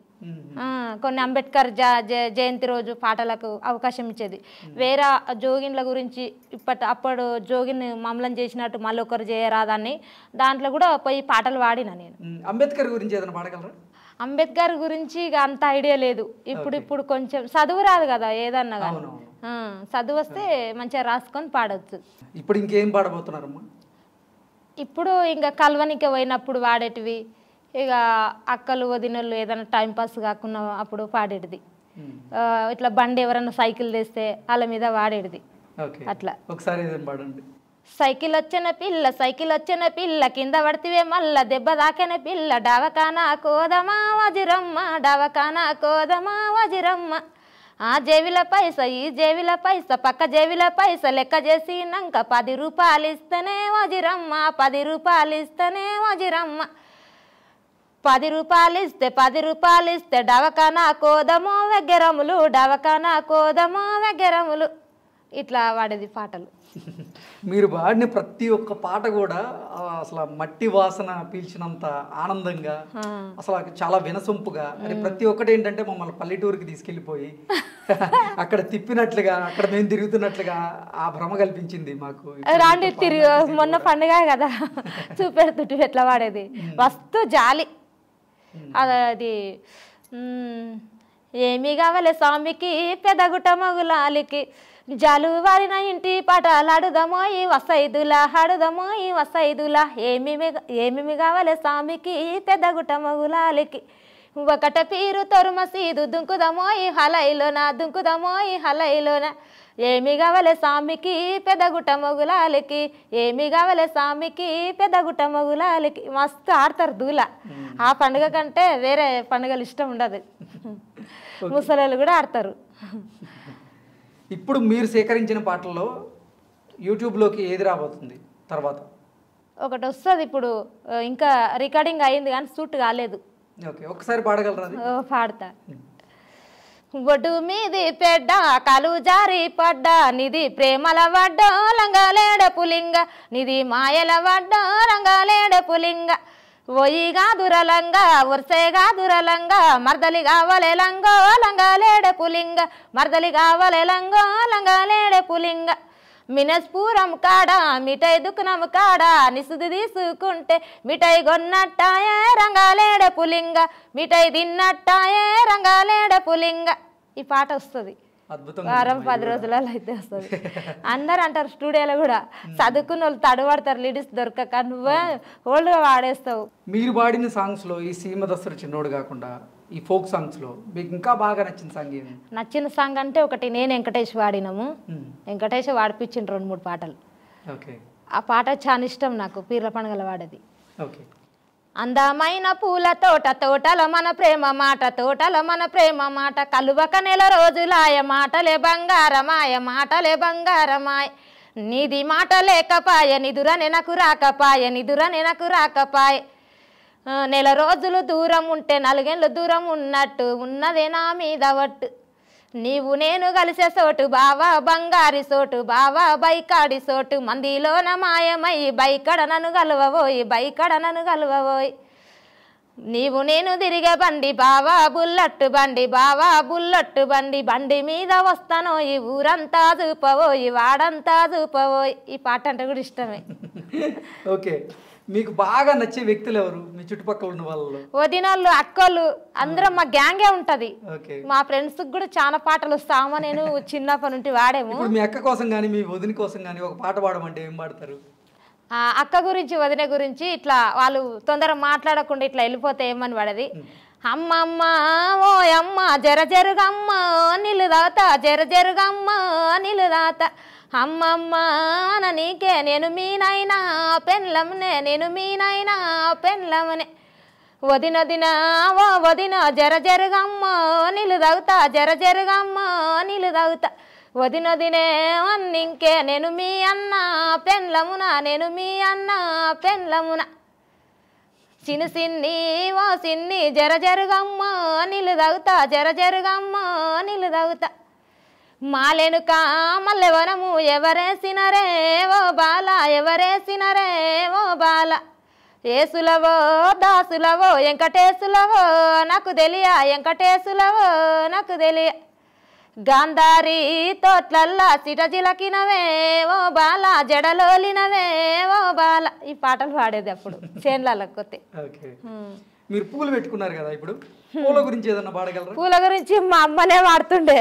S3: కొన్ని అంబేద్కర్ జయంతి రోజు పాటలకు అవకాశం ఇచ్చేది. వేరే జోగిన్ల గురించి అప్పుడు జోగిన్ మమ్మల్ని చేసినట్టు మళ్ళీ ఒకరు చేయరాదాన్ని దాంట్లో కూడా పోయి పాటలు పాడినా నేను.
S2: అంబేద్కర్ గురించి ఏదైనా పాడగలరా?
S3: అంబేద్కర్ గురించి ఇక అంత ఐడియా లేదు. ఇప్పుడు కొంచెం చదువు రాదు కదా ఏదన్నా కానీ, చదువు వస్తే మంచిగా రాసుకొని పాడవచ్చు.
S2: ఇప్పుడు ఇంకేం పాడబోతున్నారమ్మా?
S3: ఇప్పుడు ఇంకా కల్వనికి పోయినప్పుడు వాడేటివి, ఇక అక్కలు వదినలు ఏదైనా టైంపాస్ కాకుండా అప్పుడు పాడేటిది. ఇట్లా బండి ఎవరైనా సైకిల్ తెస్తే వాళ్ళ మీద వాడేటిది అట్లా.
S2: ఒకసారి పాడండి.
S3: సైకిల్ వచ్చిన పిల్ల కింద పడితే మల్ల దెబ్బ దాకిన పిల్ల డవకానా కోదమా వజిరమ్మ డవకానా కోదమా వజిరమ్మ. ఆ జేబుల పైస ఈ జేబుల పైస పక్క జేబుల పైస లెక్క చేసినాక 10 రూపాయలు ఇస్తేనే వజిరమ్మ 10 రూపాయలు ఇస్తేనే వజిరమ్మ. 10 రూపాయలు ఇస్తే డవకానా కోదమో వెగ్గరములు డవకానా కోదమో వెగ్గరములు. ఇట్లా వాడేది పాటలు.
S2: మీరు పాడిన ప్రతి ఒక్క పాట కూడా అసలు మట్టి వాసన పీల్చినంత ఆనందంగా, అసలు చాలా వినసొంపుగా, అది ప్రతి ఒక్కటి ఏంటంటే మమ్మల్ని పల్లెటూరుకి తీసుకెళ్ళిపోయి అక్కడ తిప్పినట్లుగా, అక్కడ మేము తిరుగుతున్నట్లుగా ఆ భ్రమ కల్పించింది మాకు.
S3: రాండి తిరిగి మొన్న పండుగ కదా చూపెడుతుంటే ఎట్లా వాడేది వస్తు జాలి. అది ఏమి కావాలి స్వామికి పెదగుట మగులాలికి జాలు వారిన ఇంటి పాటలాడుదమో ఈ వసైదులా ఆడుదమో ఈ వసైదులా. ఏమేమి కావాలి స్వామికి పెద్దగుట్ట మగులాలికి ఒకట పీరు తొరుమసీదు దుంకుదమో ఈ హలైలోన దుంకుదమో ఈ హలైలోన. ఏమి కావాలి స్వామికి పెద్దగుట్ట మొగులాలికి ఏమి కావాలి స్వామికి పెద్దగుట్ట మొగులాలికి. మస్తు ఆడతారు దూల. ఆ పండుగ కంటే వేరే పండుగలు ఇష్టం ఉండదు. ముసలోళ్ళు కూడా ఆడతారు.
S2: ఇప్పుడు మీరు సేకరించిన పాటల్లో యూట్యూబ్లోకి ఏది రాబోతుంది తర్వాత?
S3: ఒకటి వస్తుంది ఇప్పుడు, ఇంకా రికార్డింగ్ అయింది కానీ షూట్ కాలేదు.
S2: ఓకే, ఒకసారి పాడగలరా?
S3: పాడతా. ఒడ్డు మీది పెడ్డ కలు జారి పడ్డా నిధి ప్రేమల వడ్డ లంగాలేడ పులింగ నిధి మాయల వడ్డ రంగాలేడ పులింగ. ఒయ్యిగా దురలంగా ఉర్సేగా దురలంగా మర్దలి కావలే లంగో లంగాలేడ పులింగ మర్దలి కావలే లంగో లంగాలేడ పులింగ. మినస్పూరం కాడ మిఠాయి దుకునం కాడ నిసుది తీసుకుంటే మిఠాయి కొన్నట్టాయే రంగాలేడ పులింగ మిఠాయి తిన్నట్టాయే రంగాలేడ పులింగ. ఈ పాట వస్తుంది వారం 10 రోజులలో అయితే వస్తుంది. అందరు అంటారు స్టూడియోలో కూడా, చదువుకున్న వాళ్ళు తడుపడతారు లిడిస్ దొరకక, నువ్వే ఓల్డ్గా వాడేస్తావు.
S2: మీరు పాడిన సాంగ్స్లో ఈ సీమ దసరు చిన్నోడు కాకుండా ఈ ఫోక్ సాంగ్స్లో మీకు ఇంకా బాగా నచ్చిన సాంగ్ ఏంటి?
S3: నచ్చిన సాంగ్ అంటే ఒకటి నేను వెంకటేష్ వాడినాము. వెంకటేష్ వాడిపించిండు 2-3 పాటలు.
S2: ఓకే,
S3: ఆ పాట చాలా ఇష్టం నాకు, పీర్ల పండుగల వాడేది.
S2: ఓకే.
S3: అందమైన పూల తోట తోటల మన ప్రేమ మాట తోటల మన ప్రేమ మాట కలువక నెల రోజులాయ మాటలే బంగారమాయ మాటలే బంగారమాయ. నీది మాట లేకపాయ నిదుర నెనకు రాకపాయ నిదుర నెనకు రాకపాయ. నెల రోజులు దూరం ఉంటే 4 ఏళ్ళు దూరం ఉన్నట్టు ఉన్నదే నా మీద వట్టు. నీవు నేను కలిసే సోటు బావా బంగారి సోటు బావా బైకాడి సోటు మందిలోన మాయమై బైకడ నన్ను గలవబోయి బైకడ నన్ను గలవబోయి. నీవు నేను తిరిగే బండి బావా బుల్లట్టు బండి బావా బుల్లట్టు బండి బండి మీద వస్తానో ఈ ఊరంతా చూపబోయి వాడంతా చూపబోయి. ఈ పాట అంటే కూడా ఇష్టమే.
S2: ఓకే, మీకు బాగా నచ్చే వ్యక్తులు ఎవరు మీ చుట్టుపక్కల ఉన్న వాళ్ళు?
S3: వదినోళ్ళు అక్కలు అందరం మా గ్యాంగే ఉంటది. మా ఫ్రెండ్స్ కూడా చాలా పాటలు వస్తామా నేను చిన్నప్పటి నుండి వాడేము.
S2: మీ అక్క కోసం కానీ మీ వదిన కోసం కానీ ఒక పాట పాడమంటే ఏం పాడతారు?
S3: అక్క గురించి వదిన గురించి ఇట్లా వాళ్ళు తొందరగా మాట్లాడకుండా ఇట్లా వెళ్ళిపోతే ఏమని పడది. అమ్మమ్మ ఓ అమ్మ జర జరుగమ్మ నీళ్ళు తాగుతా జర జరుగమ్మ నీళ్ళు తాగుతా. అమ్మమ్మ నీకే నేను మీనైనా పెన్లమ్నే నేను మీనైనా పెన్లమ్నే. వదిన ఓ వదిన జర జరుగమ్మ నీళ్ళు తాగుతా జర జరుగమ్మ నీళ్ళు తాగుతా. వదినదినే అన్నింకే నేను మీ అన్న పెన్లమున నేను మీ అన్న పెన్లమున. సిన్ని ఓ సిన్ని జర జరుగమ్మ నీళ్ళు తాగుతా జర జరుగమ్మ నీళ్ళు తాగుతా. మాలెనుక మల్లెవనము ఎవరేసినరే ఓ బాల ఎవరేసినరే ఓ బాల ఏసులవో దాసులవో వెంకటేశులవో నాకు తెలియ వెంకటేశులవో నాకు తెలియ గాంధారి తోట్లల్లా సిటజిలకినవే ఓ బాల జడలోలినవే ఓ బాల ఈ పాటలు పాడేది అప్పుడు చేన్లకి కొత్త.
S2: మీరు పూలు పెట్టుకున్నారు కదా, ఇప్పుడు పూల గురించి ఏదన్నా పాడగలరా?
S3: పూల గురించి మా అమ్మనే వాడుతుండే.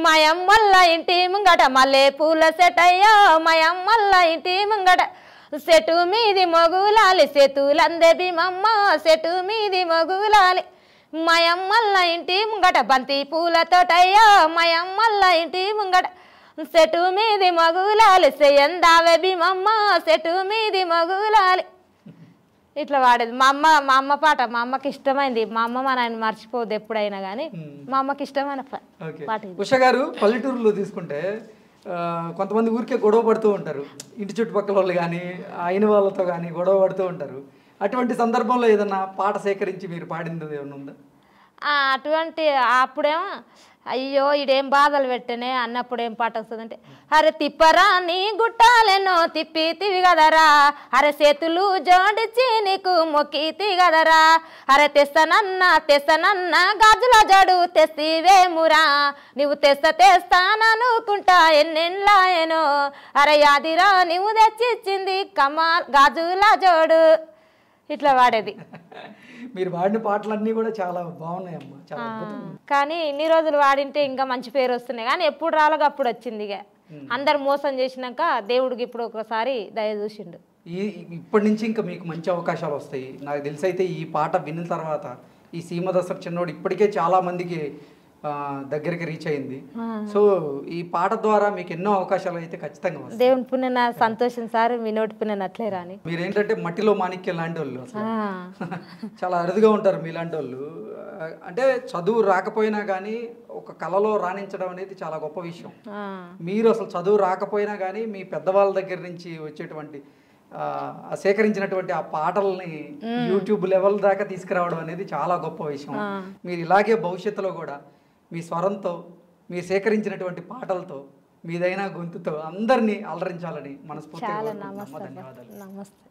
S3: మా అమ్మల్ల ఇంటి ముంగట మల్లె పూల సెట్ అయ్యో మా అమ్మల్ల ఇంటి ముంగట సెటు మీది మొగులాలి సెతులందే భీమమ్మ సెటు మీది మొగులాలి మా అమ్మల్ల ఇంటి ముంగట బంతి పూలతోటయ్యో మా అమ్మల్ల ఇంటి ముంగట సెటు మీది మొగులాలి సెయందావే భీమమ్మ సెటు మీది మొగులాలి ఇట్లా వాడేది మా అమ్మ పాట. మా అమ్మకి ఇష్టమైంది. మా అమ్మ మా నాయన మర్చిపోదు ఎప్పుడైనా కానీ మా అమ్మకి ఇష్టమైన పాట.
S2: ఉష గారు, పల్లెటూరులో తీసుకుంటే కొంతమంది ఊరికే గొడవ పడుతూ ఉంటారు, ఇంటి చుట్టుపక్కల వాళ్ళు కానీ అయిన వాళ్ళతో కానీ గొడవ పడుతూ ఉంటారు. అటువంటి సందర్భంలో ఏదన్నా పాట సేకరించి మీరు పాడింది ఏమన్నా ఉందా?
S3: అటువంటి అప్పుడేమో అయ్యో ఇడేం బాధలు పెట్టనే అన్నప్పుడు ఏం పాట వస్తుందంటే అరే తిప్పరా నీ గుట్టాలెన్నో తిప్పితివి కదరా అరే చేతులు జోడించి నీకు మొక్కితి కదరా అరే తెస్తనన్న గాజుల జడు తెస్తివేమురా నువ్వు తెస్తాననుకుంటా ఎన్నెన్లాయనో అరే యాదిరా నువ్వు తెచ్చిచ్చింది గాజుల జోడు ఇట్లా వాడేది.
S2: మీరు వాడిన పాటలన్నీ కూడా చాలా బాగున్నాయమ్మా, చాలా
S3: కానీ ఇన్ని రోజులు వాడింటే ఇంకా మంచి పేరు వస్తున్నాయి. కానీ ఎప్పుడు రాలేగా అప్పుడు వచ్చింది. ఇక అందరు మోసం చేసినాక దేవుడికి ఇప్పుడు ఒకసారి దయ చూసిండు.
S2: ఇప్పటి నుంచి ఇంకా మీకు మంచి అవకాశాలు వస్తాయి. నాకు తెలిసి అయితే ఈ పాట విన్న తర్వాత ఈ సీమ దసరా చిన్నోడు ఇప్పటికే చాలా మందికి దగ్గరికి రీచ్ అయింది. సో ఈ పాట ద్వారా మీకు ఎన్నో అవకాశాలు అయితే ఖచ్చితంగా వస్తాయి.
S3: దేవుని పుణ్యన సంతోషం సార్, మీ నోటి పుణ్యన అట్లే రాని.
S2: మీరేంటంటే మట్టిలో మాణిక్యం లాంటి వాళ్ళు, చాలా అరుదుగా ఉంటారు మీలాంటి వాళ్ళు. అంటే చదువు రాకపోయినా కానీ ఒక కళలో రాణించడం అనేది చాలా గొప్ప విషయం. మీరు అసలు చదువు రాకపోయినా కానీ మీ పెద్దవాళ్ళ దగ్గర నుంచి వచ్చేటువంటి సేకరించినటువంటి ఆ పాటల్ని యూట్యూబ్ లెవెల్ దాకా తీసుకురావడం అనేది చాలా గొప్ప విషయం. మీరు ఇలాగే భవిష్యత్తులో కూడా మీ స్వరంతో, మీరు సేకరించినటువంటి పాటలతో, మీదైన గొంతుతో అందరినీ అలరించాలని మనస్ఫూర్తిగా.
S3: ధన్యవాదాలు. నమస్తే.